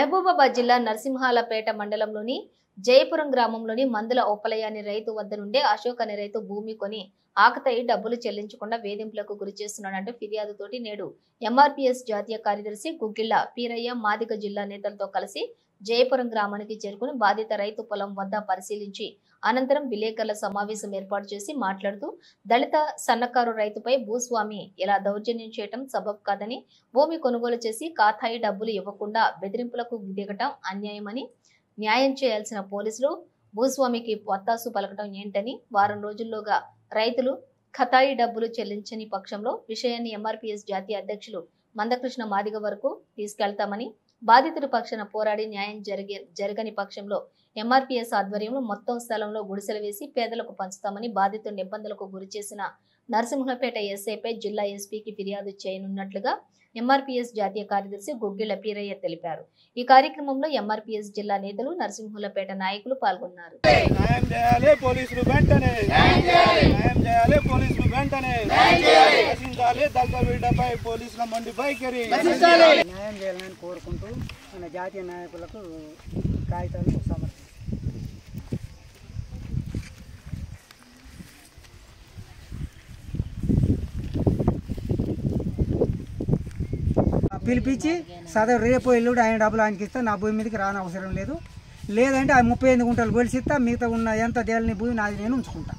మహబూబాబాద్ జిల్లా నరసింహాలపేట మండలంలోని జయపురం గ్రామంలోని మందుల ఒప్పలయ్య అనే రైతు వద్ద నుండి అశోక్ అనే రైతు భూమి కొని ఆకతాయి డబ్బులు చెల్లించకుండా వేధింపులకు గురి చేస్తున్నాడంటూ ఫిర్యాదుతోటి నేడు ఎంఆర్పీఎస్ జాతీయ కార్యదర్శి గుగ్గిళ్ల పీరయ్య మాదిగ జిల్లా నేతలతో కలిసి జయపురం గ్రామానికి చేరుకుని బాధిత రైతు పొలం వద్ద పరిశీలించి అనంతరం విలేకరుల సమావేశం ఏర్పాటు చేసి మాట్లాడుతూ దళిత సన్నకారు రైతుపై భూస్వామి ఇలా దౌర్జన్యం చేయటం సబబ్ కాదని, భూమి కొనుగోలు చేసి కాతాయి డబ్బులు ఇవ్వకుండా బెదిరింపులకు దిగటం అన్యాయమని, న్యాయం చేయాల్సిన పోలీసులు భూస్వామికి వత్తాసు పలకటం ఏంటని, వారం రోజుల్లోగా రైతులు ఖతాయి డబ్బులు చెల్లించని పక్షంలో విషయాన్ని ఎంఆర్పీఎస్ జాతీయ అధ్యక్షులు మందకృష్ణ మాదిగ వరకు తీసుకెళ్తామని, బాధితుడి పక్షాన పోరాడి న్యాయం జరగని పక్షంలో ఎంఆర్పీఎస్ ఆధ్వర్యంలో మొత్తం స్థలంలో గుడిసెలు వేసి పేదలకు పంచుతామని, బాధితుడిని ఇబ్బందులకు గురి చేసిన నరసింహపేట ఎస్ఐపై జిల్లా ఎస్పీకి ఫిర్యాదు చేయనున్నట్లుగా ఎంఆర్పీఎస్ జాతీయ కార్యదర్శి గుగ్గిళ్ల పీరయ్య తెలిపారు. ఈ కార్యక్రమంలో ఎంఆర్పీఎస్ జిల్లా నేతలు, నరసింహులపేట నాయకులు పాల్గొన్నారు. కోరుకుంటూ మన జాతీయ నాయకులకు కాగితాలు పిలిపించి సదరు రేపు ఎల్లుడు ఆయన డబ్బులు ఆయనకి ఇస్తా, నా భూమి మీదకి రాని అవసరం లేదు, లేదంటే ఆ 38 గుంటలు కొలిసిస్తా, మిగతా ఉన్న ఎంత దేలని భూమి నాది నేను ఉంచుకుంటా.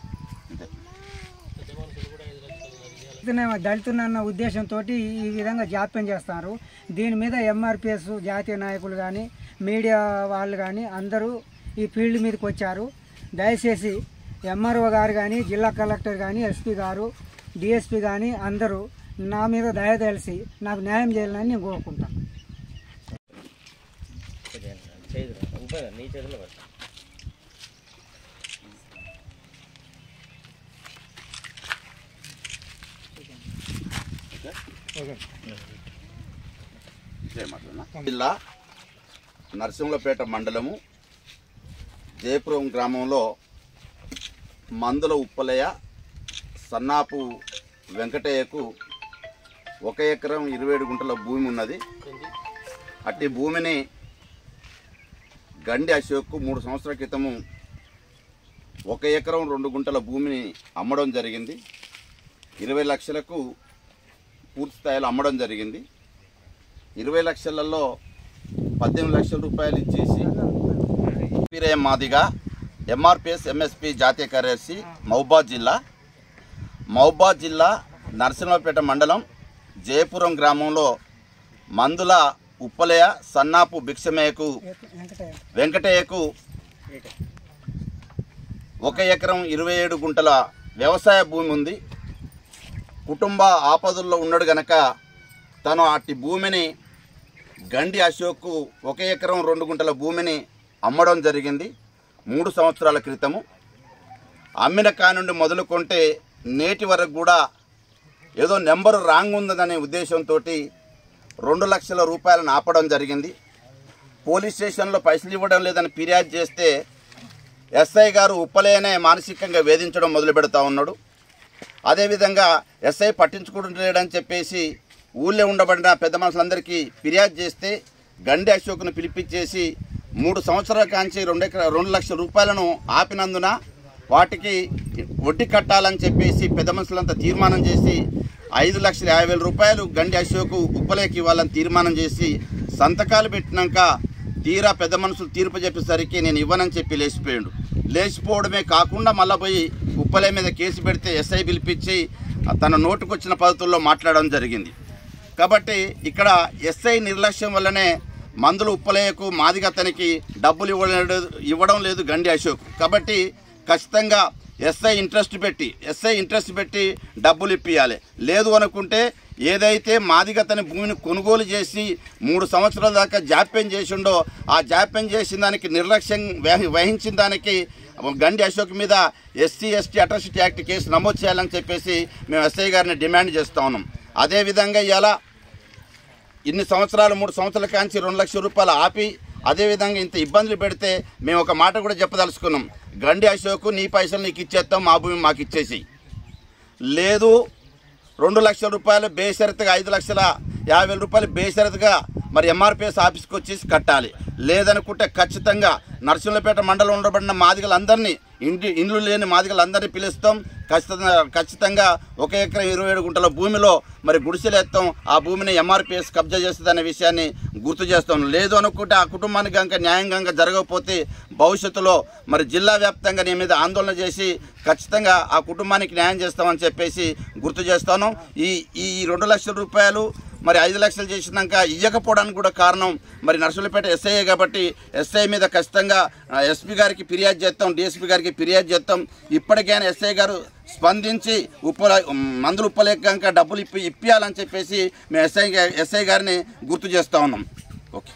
దళితున్న ఉద్దేశంతో ఈ విధంగా జాప్యం చేస్తున్నారు. దీని మీద ఎంఆర్పీఎస్ జాతీయ నాయకులు కానీ మీడియా వాళ్ళు కానీ అందరూ ఈ ఫీల్డ్ మీదకి వచ్చారు. దయచేసి ఎంఆర్ఓ గారు కానీ, జిల్లా కలెక్టర్ కానీ, ఎస్పీ గారు, డిఎస్పీ కానీ అందరూ నా మీద దయ తెలిసి నాకు న్యాయం చేయాలని నేను కోరుకుంటాను. జిల్లా నరసింహులపేట మండలము జయపురం గ్రామంలో మందుల ఉప్పలయ్య సన్నాపు వెంకటయ్యకు 1 ఎకరం 27 గుంటల భూమి ఉన్నది. అట్టి భూమిని గండి అశోక్కు 3 సంవత్సరాల క్రితము 1 ఎకరం 2 గుంటల భూమిని అమ్మడం జరిగింది. 20 లక్షలకు పూర్తి స్థాయిలో అమ్మడం జరిగింది. 20 లక్షలలో 18 లక్షల రూపాయలు ఇచ్చేసి పీరయ్య మాదిగ ఎంఆర్పీఎస్ ఎంఎస్పీ జాతీయ కార్యదర్శి మహబూబాబాద్ జిల్లా నరసింహపేట మండలం జయపురం గ్రామంలో మందుల ఉప్పలయ్య సన్నాపు భిక్షమయ్యకు వెంకటయ్యకు 1 ఎకరం 27 గుంటల వ్యవసాయ భూమి ఉంది. కుటుంబ ఆపదల్లో ఉన్నాడు గనక తను అట్టి భూమిని గండి అశోక్కు 1 ఎకరం 2 గుంటల భూమిని అమ్మడం జరిగింది 3 సంవత్సరాల క్రితము. అమ్మిన కానుండి మొదలుకొంటే నేటి వరకు కూడా ఏదో నెంబరు రాంగ్ ఉందనే ఉద్దేశంతో 2 లక్షల రూపాయలను ఆపడం జరిగింది. పోలీస్ స్టేషన్లో పైసలు ఇవ్వడం లేదని ఫిర్యాదు చేస్తే ఎస్ఐ గారు ఉప్పలేనే మానసికంగా వేధించడం మొదలు పెడతా ఉన్నాడు. అదేవిధంగా ఎస్ఐ పట్టించుకుంటలేడని చెప్పేసి ఊళ్ళో ఉండబడిన పెద్ద మనుషులందరికీ ఫిర్యాదు చేస్తే గండి అశోక్ను పిలిపించేసి 3 సంవత్సరాల కాంచి 2 లక్షల రూపాయలను ఆపినందున వాటికి వడ్డీ కట్టాలని చెప్పేసి పెద్ద మనుషులంతా తీర్మానం చేసి 5,50,000 రూపాయలు గండి అశోక్ ఉప్పలేకి ఇవ్వాలని తీర్మానం చేసి సంతకాలు పెట్టినాక తీరా పెద్ద మనుషులు తీర్పు చెప్పేసరికి నేను ఇవ్వనని చెప్పి లేచిపోయాడు. లేచిపోవడమే కాకుండా మళ్ళీ పోయి ఉప్పలే మీద కేసు పెడితే ఎస్ఐ పిలిపించి తన నోటుకొచ్చిన పద్ధతుల్లో మాట్లాడడం జరిగింది. కాబట్టి ఇక్కడ ఎస్ఐ నిర్లక్ష్యం వల్లనే మందులు ఉప్పలేయకు మాదిగతనికి డబ్బులు ఇవ్వడం లేదు గండి అశోక్. కాబట్టి ఖచ్చితంగా ఎస్ఐ ఇంట్రెస్ట్ పెట్టి డబ్బులు ఇప్పియాలి. లేదు అనుకుంటే ఏదైతే మాదిగతని భూమిని కొనుగోలు చేసి 3 సంవత్సరాల దాకా జాప్యం చేసిండో ఆ జాప్యం చేసిన దానికి నిర్లక్ష్యం వహించిన దానికి గండి అశోక్ మీద SC ST atrocity act case నమోదు చేయాలని చెప్పేసి మేము ఎస్ఐ గారిని డిమాండ్ చేస్తూ ఉన్నాం. అదేవిధంగా ఇలా ఇన్ని సంవత్సరాలు 3 సంవత్సరాల కాంచి 2 లక్షల రూపాయలు ఆపి అదేవిధంగా ఇంత ఇబ్బందులు పెడితే మేము ఒక మాట కూడా చెప్పదలుచుకున్నాం. గండి అశోక్ నీ పైసలు నీకు ఇచ్చేస్తాం, మా భూమి మాకు ఇచ్చేసి, లేదు 2 లక్షల రూపాయలు బేషరతుగా 5,50,000 రూపాయలు బేషరతుగా మరి ఎంఆర్పిఎస్ ఆఫీస్కి వచ్చేసి కట్టాలి. లేదనుకుంటే ఖచ్చితంగా నరసింహులపేట మండలం ఉండబడిన మాదిగలందరినీ ఇండ్లు లేని మాదిగలందరినీ పిలుస్తాం. ఖచ్చితంగా 1 ఎకరం 27 గుంటల భూమిలో మరి గుడిసెలేస్తాం. ఆ భూమిని ఎంఆర్పిఎస్ కబ్జా చేస్తుందనే విషయాన్ని గుర్తు చేస్తాం. లేదు అనుకుంటే ఆ కుటుంబానికి కనుక న్యాయంగా జరగకపోతే భవిష్యత్తులో మరి జిల్లా వ్యాప్తంగా నీ మీద ఆందోళన చేసి ఖచ్చితంగా ఆ కుటుంబానికి న్యాయం చేస్తామని చెప్పేసి గుర్తు చేస్తాను. ఈ 2 లక్షల రూపాయలు మరి 5 లక్షలు చేసినాక ఇవ్వకపోవడానికి కూడా కారణం మరి నరసింహులపేట ఎస్ఐ కాబట్టి ఎస్ఐ మీద ఖచ్చితంగా ఎస్పీ గారికి ఫిర్యాదు చేస్తాం, డిఎస్పీ గారికి ఫిర్యాదు చేస్తాం. ఇప్పటికైనా ఎస్ఐ గారు స్పందించి మందులు ఉప్పలేక డబ్బులు ఇప్పియాలని చెప్పేసి మేము ఎస్ఐ గారిని గుర్తు చేస్తూ ఉన్నాం. ఓకే.